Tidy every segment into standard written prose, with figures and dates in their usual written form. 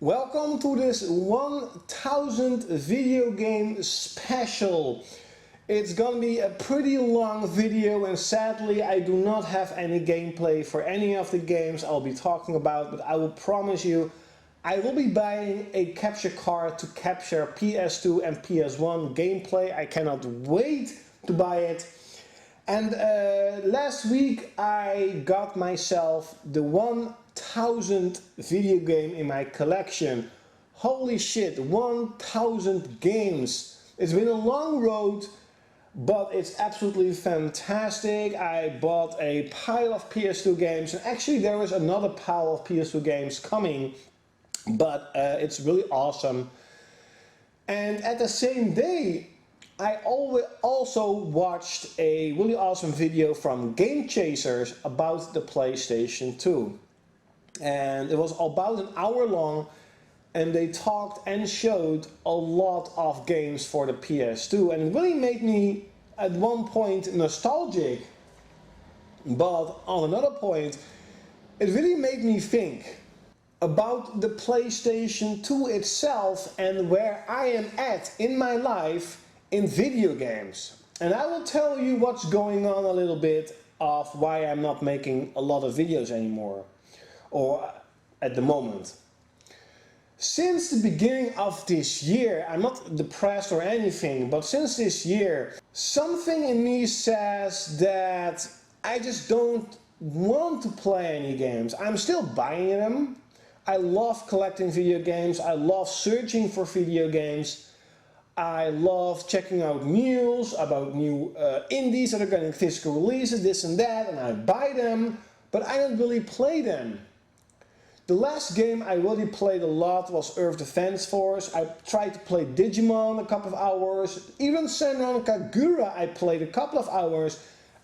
Welcome to this 1000 video game special. It's gonna be a pretty long video and sadly I do not have any gameplay for any of the games I'll be talking about, but I will promise you I will be buying a capture card to capture PS2 and PS1 gameplay. I cannot wait to buy it. And last week I got myself the 1000th video game in my collection. Holy shit, 1000 games. It's been a long road, but it's absolutely fantastic. I bought a pile of PS2 games, and actually there is another pile of PS2 games coming, but it's really awesome. And at the same day, I also watched a really awesome video from Game Chasers about the PlayStation 2. And it was about an hour long, and they talked and showed a lot of games for the PS2, and it really made me at one point nostalgic, but on another point it really made me think about the PlayStation 2 itself and where I am at in my life in video games. And I will tell you what's going on a little bit of why I'm not making a lot of videos anymore, or at the moment. Since the beginning of this year, I'm not depressed or anything, but since this year, something in me says that I just don't want to play any games. I'm still buying them. I love collecting video games. I love searching for video games. I love checking out news about new indies that are getting physical releases, this and that, and I buy them, but I don't really play them. The last game I really played a lot was Earth Defense Force. I tried to play Digimon a couple of hours. Even Senran Kagura I played a couple of hours,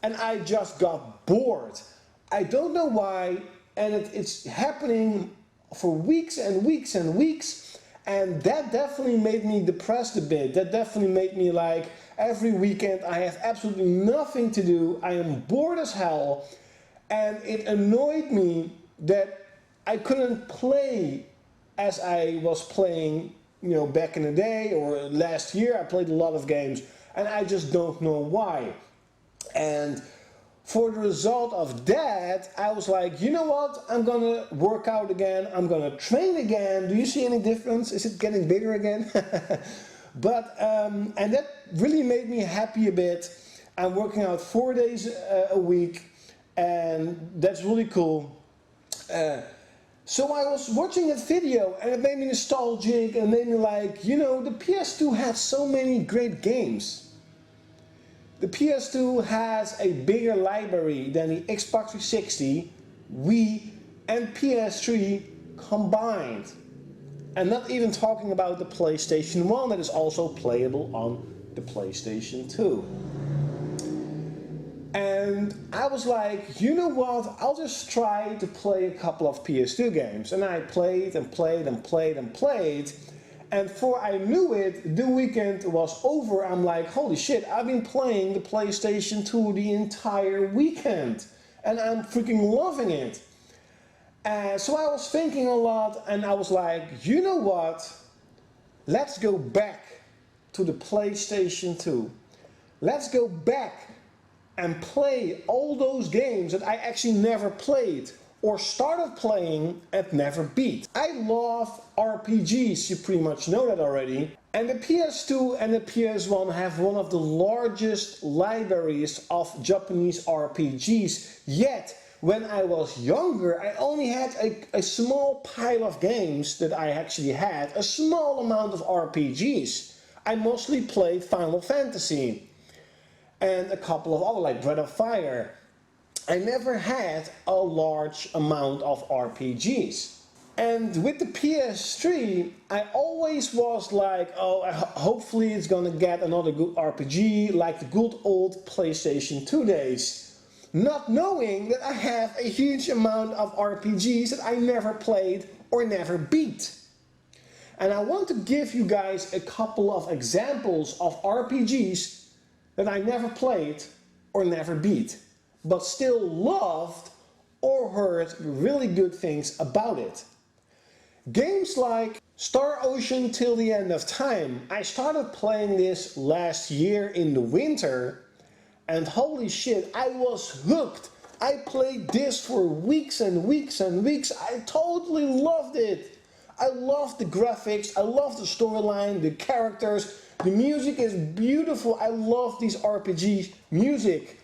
and I just got bored. I don't know why, and it's happening for weeks and weeks and weeks, and that definitely made me depressed a bit. That definitely made me like, every weekend I have absolutely nothing to do, I am bored as hell, and it annoyed me that I couldn't play as I was playing, back in the day or last year. I played a lot of games and I just don't know why. And for the result of that, I was like, you know what, I'm gonna work out again, I'm gonna train again. Do you see any difference? Is it getting bigger again? But, and that really made me happy a bit. I'm working out 4 days a week, and that's really cool. So I was watching that video and it made me nostalgic and made me like, the PS2 had so many great games. The PS2 has a bigger library than the Xbox 360, Wii and PS3 combined. And not even talking about the PlayStation 1 that is also playable on the PlayStation 2. And I was like, you know what, I'll just try to play a couple of PS2 games. And I played and played and played and played. And before I knew it, the weekend was over. I'm like, holy shit, I've been playing the PlayStation 2 the entire weekend. And I'm freaking loving it. So I was thinking a lot and I was like, you know what, let's go back to the PlayStation 2. Let's go back and play all those games that I actually never played or started playing and never beat. I love RPGs, you pretty much know that already. And the PS2 and the PS1 have one of the largest libraries of Japanese RPGs. Yet, when I was younger, I only had a small pile of games that I actually had, a small amount of RPGs. I mostly played Final Fantasy and a couple of other, like Breath of Fire. I never had a large amount of RPGs. And with the PS3, I always was like, oh, hopefully it's gonna get another good RPG like the good old PlayStation 2 days. Not knowing that I have a huge amount of RPGs that I never played or never beat. And I want to give you guys a couple of examples of RPGs that I never played or never beat, but still loved or heard really good things about it. Games like Star Ocean Till the End of Time. I started playing this last year in the winter and holy shit, I was hooked. I played this for weeks and weeks and weeks. I totally loved it. I loved the graphics, I loved the storyline, the characters, the music is beautiful. I love these RPG music.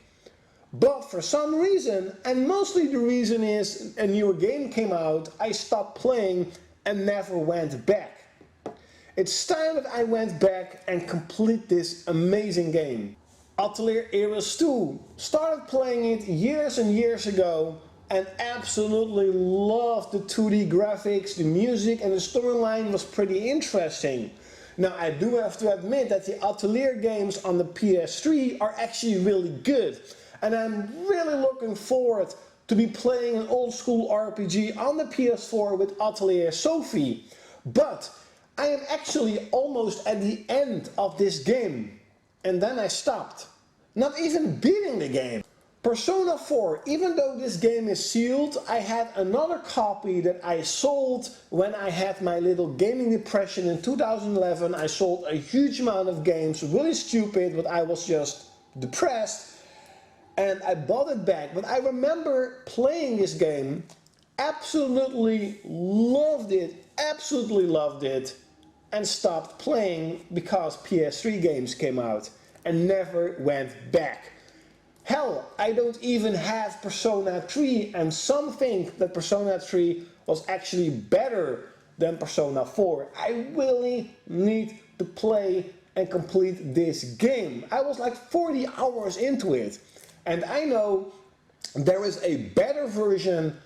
But for some reason, and mostly the reason is a newer game came out, I stopped playing and never went back. It's time that I went back and complete this amazing game. Atelier Heroes 2. Started playing it years and years ago and absolutely loved the 2D graphics, the music and the storyline was pretty interesting. Now I do have to admit that the Atelier games on the PS3 are actually really good. And I'm really looking forward to be playing an old school RPG on the PS4 with Atelier Sophie. But I am actually almost at the end of this game. And then I stopped. Not even beating the game. Persona 4, even though this game is sealed, I had another copy that I sold when I had my little gaming depression in 2011. I sold a huge amount of games, really stupid, but I was just depressed. And I bought it back, but I remember playing this game, absolutely loved it, and stopped playing because PS3 games came out and never went back. Hell, I don't even have Persona 3 and some think that Persona 3 was actually better than Persona 4. I really need to play and complete this game. I was like 40 hours into it. And I know there is a better version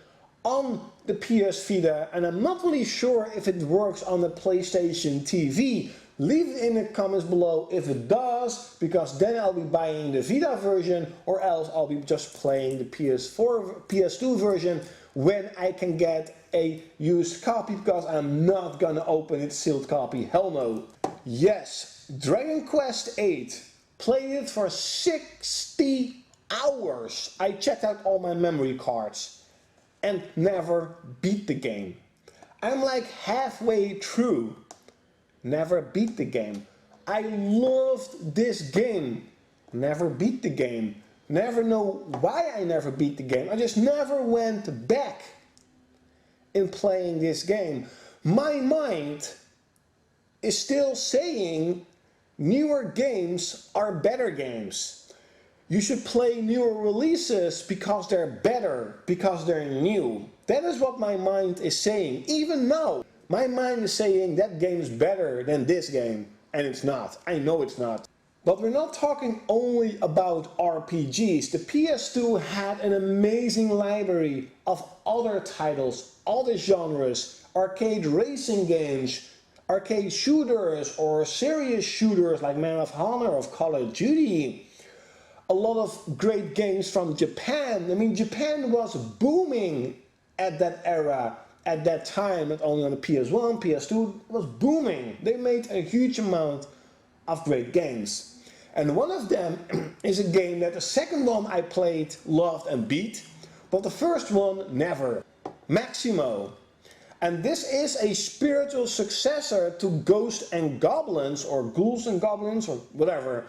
on the PS Vita and I'm not really sure if it works on the PlayStation TV. Leave it in the comments below if it does, because then I'll be buying the Vita version or else I'll be just playing the PS2 version when I can get a used copy, because I'm not gonna open it sealed copy, hell no. Yes, Dragon Quest VIII, played it for 60 hours. I checked out all my memory cards and never beat the game. I'm like halfway through. Never beat the game. I loved this game. Never beat the game. Never know why I never beat the game. I just never went back in playing this game. My mind is still saying newer games are better games. You should play newer releases because they're better, because they're new. That is what my mind is saying, even now. My mind is saying that game is better than this game, and it's not. I know it's not. But we're not talking only about RPGs. The PS2 had an amazing library of other titles, other genres, arcade racing games, arcade shooters or serious shooters like Medal of Honor or Call of Duty. A lot of great games from Japan. I mean, Japan was booming at that era. At that time, not only on the PS1, PS2, it was booming. They made a huge amount of great games. And one of them is a game that the second one I played, loved and beat, but the first one never. Maximo. And this is a spiritual successor to Ghosts and Goblins, or Ghouls and Goblins, or whatever.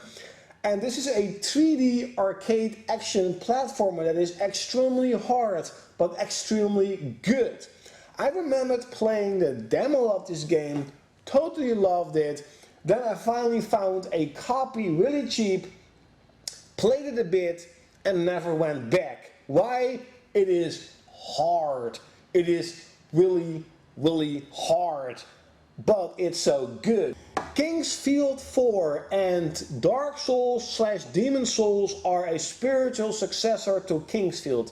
And this is a 3D arcade action platformer that is extremely hard, but extremely good. I remembered playing the demo of this game, totally loved it. Then I finally found a copy really cheap, played it a bit and never went back. Why? It is hard. It is really, really hard. But it's so good. King's Field 4 and Dark Souls / Demon Souls are a spiritual successor to King's Field.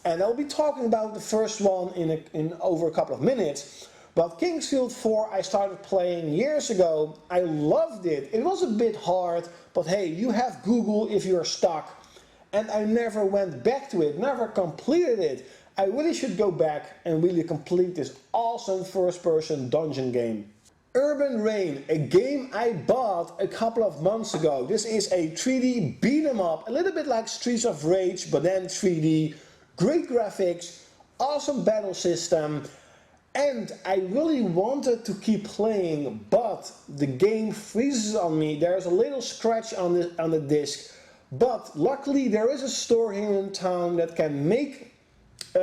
And I'll be talking about the first one in over a couple of minutes. But King's Field 4 I started playing years ago. I loved it. It was a bit hard, but hey, you have Google if you're stuck. And I never went back to it, never completed it. I really should go back and really complete this awesome first-person dungeon game. Urban Reign, a game I bought a couple of months ago. This is a 3D beat 'em up, a little bit like Streets of Rage, but then 3D. Great graphics, awesome battle system, And I really wanted to keep playing, but the game freezes on me. There's a little scratch on the disc, but luckily there is a store here in town that can make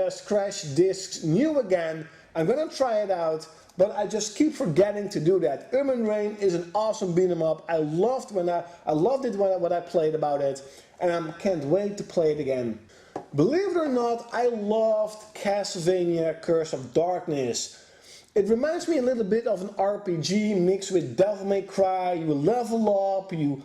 scratch discs new again. I'm gonna try it out, but I just keep forgetting to do that. Urban Rain is an awesome beat 'em up. I loved it when I played about it, and I can't wait to play it again. Believe it or not, I loved Castlevania Curse of Darkness. It reminds me a little bit of an RPG mixed with Devil May Cry. You level up, you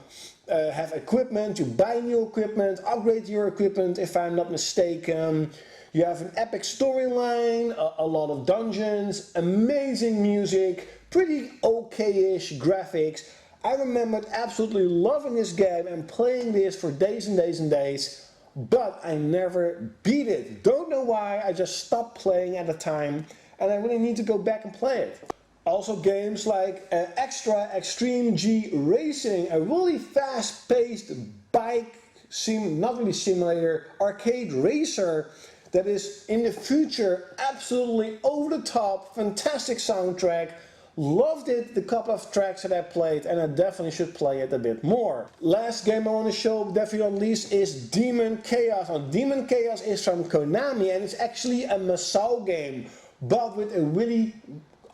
have equipment, you buy new equipment, upgrade your equipment if I'm not mistaken. You have an epic storyline, a lot of dungeons, amazing music, pretty okay-ish graphics. I remembered absolutely loving this game and playing this for days and days and days. But I never beat it. Don't know why, I just stopped playing at the time and I really need to go back and play it. Also games like Extra Extreme G Racing, a really fast-paced bike, not really simulator, arcade racer that is in the future absolutely over the top, fantastic soundtrack. Loved it, the couple of tracks that I played, and I definitely should play it a bit more. Last game I want to show, definitely not least, is Demon Chaos. Now, Demon Chaos is from Konami, and it's actually a Masao game, but with a really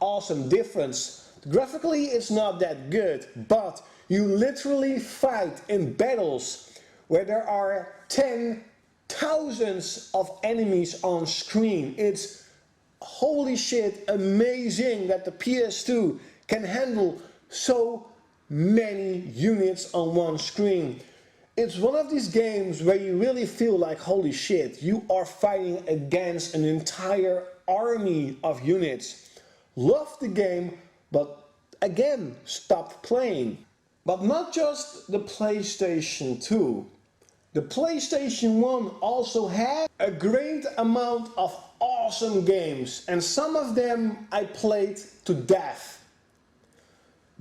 awesome difference. Graphically, it's not that good, but you literally fight in battles where there are 10,000s of enemies on screen. It's holy shit, amazing that the PS2 can handle so many units on one screen. It's one of these games where you really feel like, holy shit, you are fighting against an entire army of units. Loved the game, but again, stopped playing. But not just the PlayStation 2. The PlayStation 1 also had a great amount of awesome games, and some of them I played to death.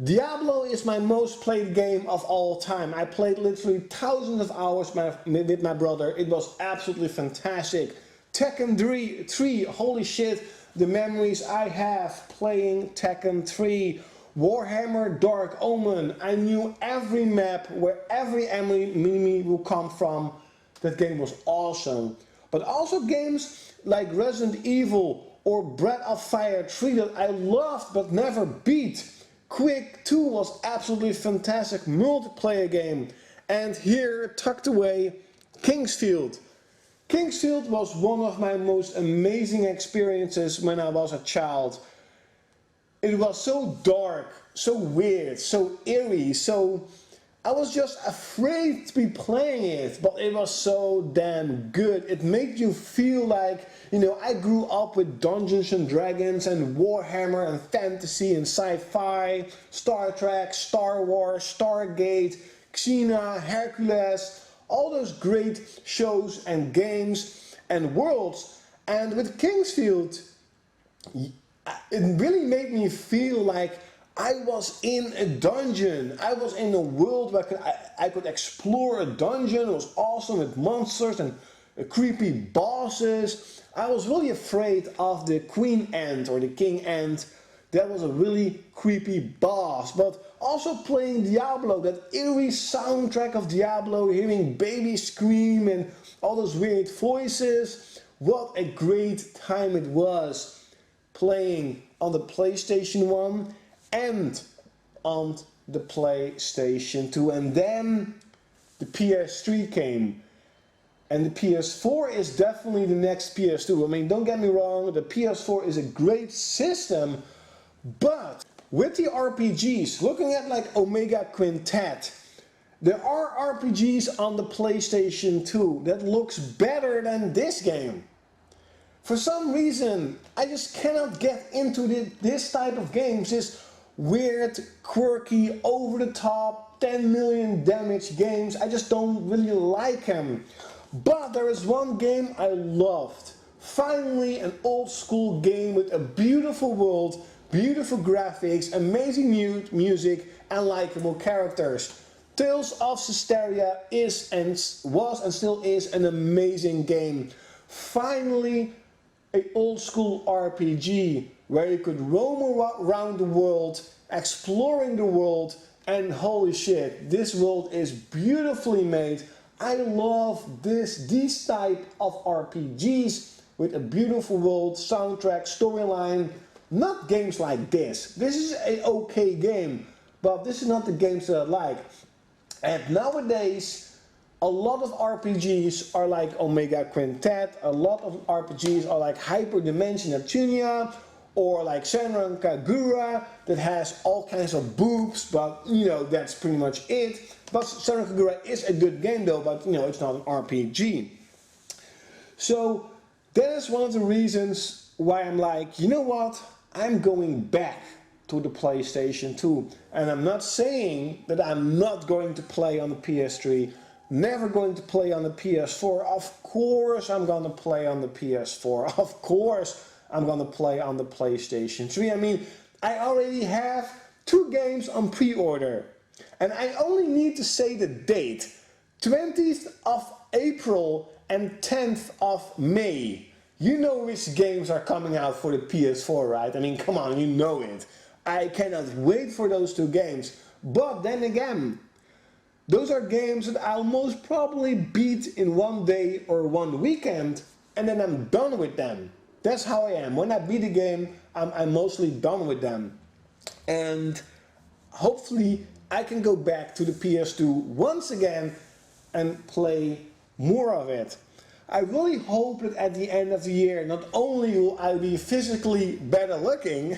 Diablo is my most played game of all time. I played literally thousands of hours with my brother. It was absolutely fantastic. Tekken 3, holy shit, the memories I have playing Tekken 3. Warhammer Dark Omen, I knew every map where every enemy will come from. That game was awesome. But also games like Resident Evil or Breath of Fire 3 that I loved but never beat. Quake 2 was absolutely fantastic multiplayer game. And here, tucked away, Kingsfield. Kingsfield was one of my most amazing experiences when I was a child. It was so dark, so weird, so eerie, so I was just afraid to be playing it, but it was so damn good. It made you feel like, you know, I grew up with Dungeons and Dragons and Warhammer and fantasy and sci-fi, Star Trek, Star Wars, Stargate, Xena, Hercules, all those great shows and games and worlds. And with Kingsfield, it really made me feel like I was in a dungeon. I was in a world where I could explore a dungeon. It was awesome with monsters and creepy bosses. I was really afraid of the Queen Ant or the King Ant. That was a really creepy boss. But also playing Diablo, that eerie soundtrack of Diablo, hearing babies scream and all those weird voices. What a great time it was playing on the PlayStation 1 and on the PlayStation 2. And then the PS3 came. And the PS4 is definitely the next PS2. I mean, don't get me wrong, the PS4 is a great system, but with the RPGs, looking at like Omega Quintet, there are RPGs on the PlayStation 2 that looks better than this game. For some reason, I just cannot get into this type of games. This weird, quirky, over-the-top, 10 million damage games. I just don't really like them. But there is one game I loved. Finally, an old school game with a beautiful world, beautiful graphics, amazing music, and likable characters. Tales of Systeria was and still is an amazing game. Finally, an old school RPG where you could roam around the world, exploring the world, and holy shit, this world is beautifully made. I love these type of RPGs with a beautiful world, soundtrack, storyline. Not games like this. This is an okay game, but this is not the games that I like. And nowadays, a lot of RPGs are like Omega Quintet, a lot of RPGs are like Hyperdimension Neptunia, or like Senran Kagura, that has all kinds of boobs, but you know, that's pretty much it. But Senran Kagura is a good game though, but you know, it's not an RPG. So that is one of the reasons why I'm like, you know what, I'm going back to the PlayStation 2. And I'm not saying that I'm not going to play on the PS3, never going to play on the PS4. Of course I'm going to play on the PS4. Of course I'm going to play on the PlayStation 3. I mean, I already have 2 games on pre-order. And I only need to say the date. 20th of April and 10th of May. You know which games are coming out for the PS4, right? I mean, come on, you know it. I cannot wait for those 2 games. But then again, those are games that I'll most probably beat in one day or one weekend, and then I'm done with them. That's how I am. When I beat a game, I'm mostly done with them. And hopefully I can go back to the PS2 once again and play more of it. I really hope that at the end of the year, not only will I be physically better looking,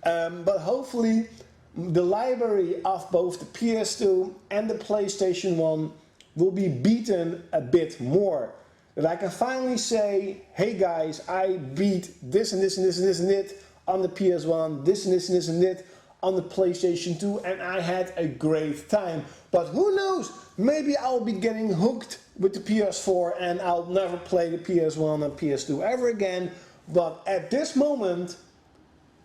but hopefully the library of both the PS2 and the PlayStation 1 will be beaten a bit more. That I can finally say, hey guys, I beat this and this and this and this and it on the PS1, this and this and this and it on the PlayStation 2, and I had a great time. But who knows, maybe I'll be getting hooked with the PS4 and I'll never play the PS1 and PS2 ever again. But at this moment,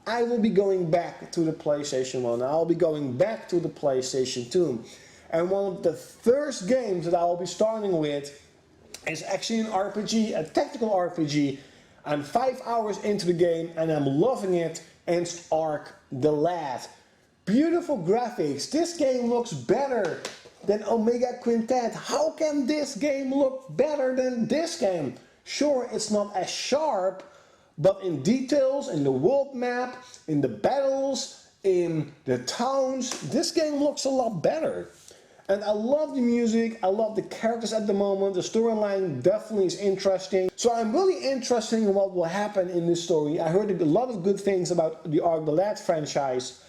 I will be going back to the PlayStation 1. I'll be going back to the PlayStation 2. And one of the first games that I'll be starting with is actually an RPG, a tactical RPG. I'm 5 hours into the game and I'm loving it, and it's XL-klaudkil. Beautiful graphics. This game looks better than Omega Quintet. How can this game look better than this game? Sure, it's not as sharp, but in details, in the world map, in the battles, in the towns, this game looks a lot better. And I love the music, I love the characters at the moment, the storyline definitely is interesting. So I'm really interested in what will happen in this story. I heard a lot of good things about the XL-klaudkil franchise,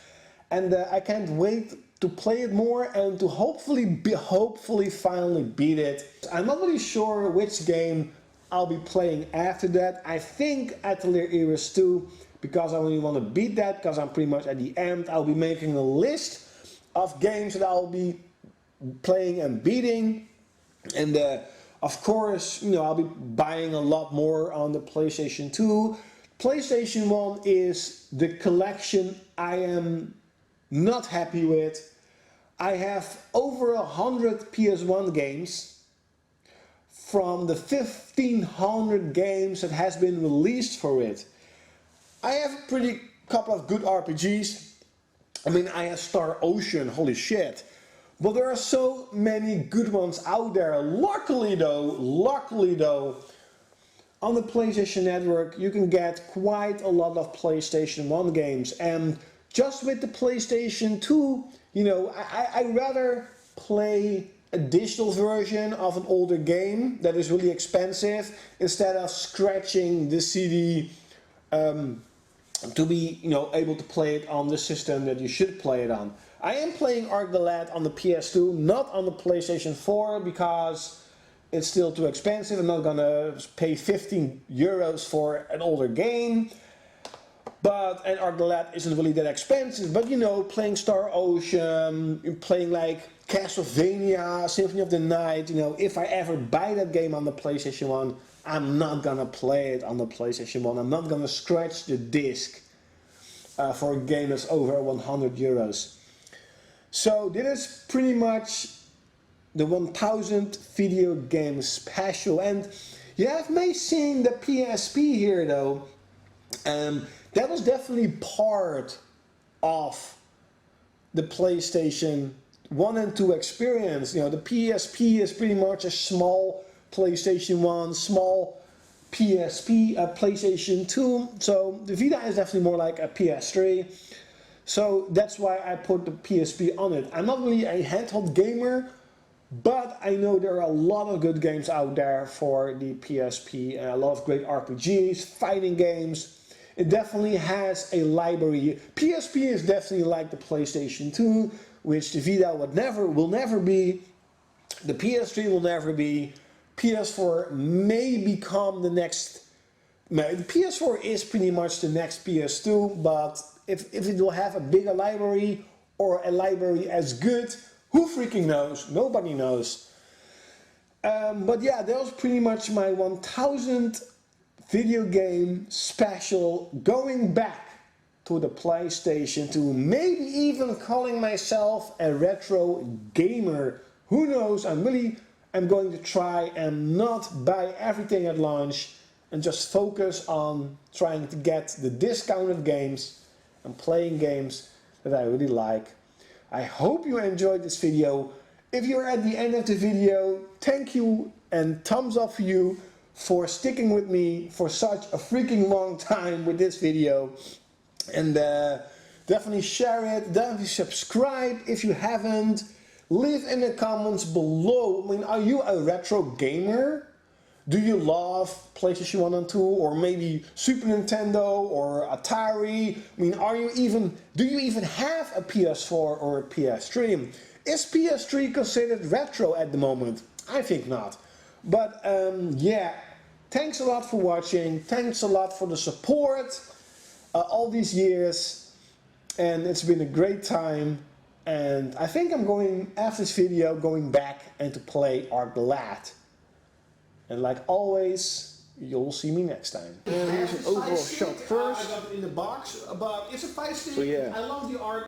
and I can't wait to play it more and to hopefully finally beat it. I'm not really sure which game I'll be playing after that. I think Atelier Iris 2, because I really want to beat that, because I'm pretty much at the end. I'll be making a list of games that I'll be playing and beating, and of course, you know, I'll be buying a lot more on the PlayStation 2. PlayStation 1 is the collection I am not happy with. I have over 100 PS1 games from the 1500 games that has been released for it. I have a pretty couple of good RPGs. I mean, I have Star Ocean, holy shit. But there are so many good ones out there. Luckily though, on the PlayStation Network you can get quite a lot of PlayStation 1 games. And just with the PlayStation 2, you know, I rather play a digital version of an older game that is really expensive instead of scratching the CD to be, you know, able to play it on the system that you should play it on. I am playing XL-klaudkil on the PS2, not on the PlayStation 4, because it's still too expensive. I'm not gonna pay 15 euros for an older game. And XL-klaudkil isn't really that expensive, but you know, playing Star Ocean, playing like Castlevania, Symphony of the Night, you know, if I ever buy that game on the PlayStation 1, I'm not gonna play it on the PlayStation 1. I'm not gonna scratch the disc for a game that's over 100 euros. So this is pretty much the 1000 video game special, and you have may seen the PSP here though. that was definitely part of the PlayStation 1 and 2 experience. You know, the PSP is pretty much a small PlayStation 1, small PSP, PlayStation 2. So the Vita is definitely more like a PS3. So that's why I put the PSP on it. I'm not really a handheld gamer, but I know there are a lot of good games out there for the PSP, and a lot of great RPGs, fighting games. It definitely has a library. PSP is definitely like the PlayStation 2, which the Vita will never be. The PS3 will never be. PS4 may become the next. The PS4 is pretty much the next PS2, but if it will have a bigger library or a library as good, who freaking knows? Nobody knows. But yeah, that was pretty much my 1000th video game special, going back to the PlayStation 2, maybe even calling myself a retro gamer. Who knows? I'm going to try and not buy everything at launch and just focus on trying to get the discounted games and playing games that I really like. I hope you enjoyed this video. If you're at the end of the video, thank you and thumbs up for you for sticking with me for such a freaking long time with this video. And definitely share it, definitely subscribe if you haven't. Leave in the comments below, I mean, are you a retro gamer? Do you love PlayStation 1 and 2, or maybe Super Nintendo or Atari? I mean, do you even have a PS4 or a PS3? Is PS3 considered retro at the moment? I think not. But yeah, thanks a lot for watching. Thanks a lot for the support all these years. And it's been a great time. And I think I'm going, after this video, going back and to play Arglad. And like always, you'll see me next time. And here's an overall shot first. I got it in the box, but it's a 5-stick. So yeah. I love the art.